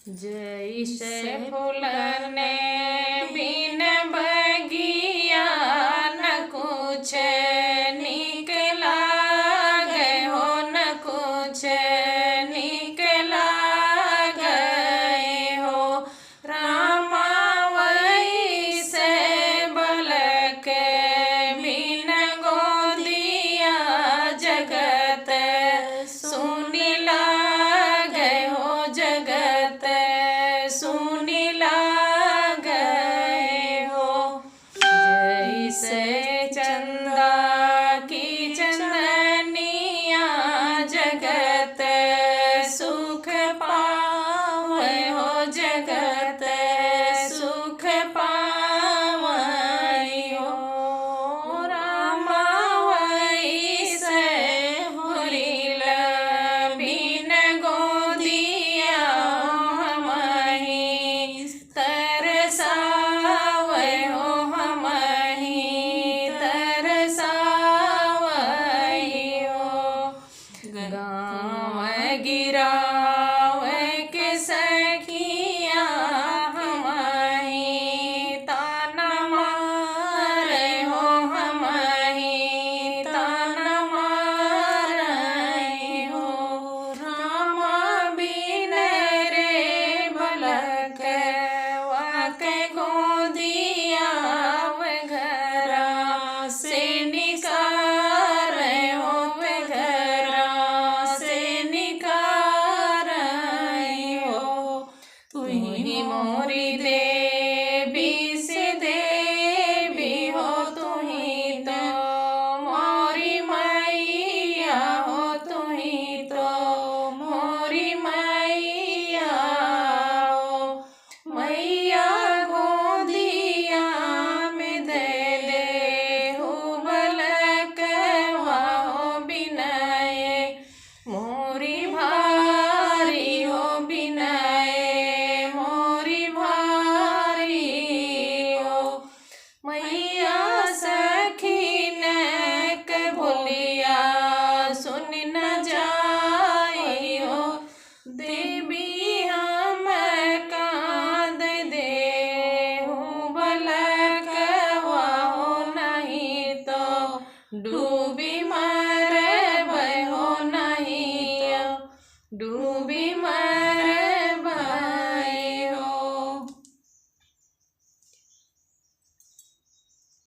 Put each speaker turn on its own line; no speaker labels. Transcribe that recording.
जैसे फूलने बिन बगिया न कुछ निकला गए हो, न कुछ निकला गए हो। रामा वैसे बलक बिन गोदिया जगत सुनिला गए हो, जगत सुनिला गए हो। जैसे चंदा की चंदनिया जगत सुख पावे हो, जगत सुख पावे हो। रामा वैसे होरिल बिन गोदिया हमहि तरसावे हो, हमहि तरसावे हो। गाँव गिरावे के सखिया हमहि ताना मारे हो, हमहि ताना मारे हो। रामा बिन रे बलक वाके गोदिया घरा से निकारे हो, घरा से निकारे हो। तुही मोरी देवी से देवी हो, तुही तो मोरी मैया हो, तुही तो मोरी मैया हो। मैया गोदिया में दे हो बलकवा हो, बिनय मोरी भारी हो, बिनय मोरी भारी हो। मैया सखीन के बोलिया सुन न जाई हो, देवी हम कांद दे हो बलकवा हो, नहीं तो डूबी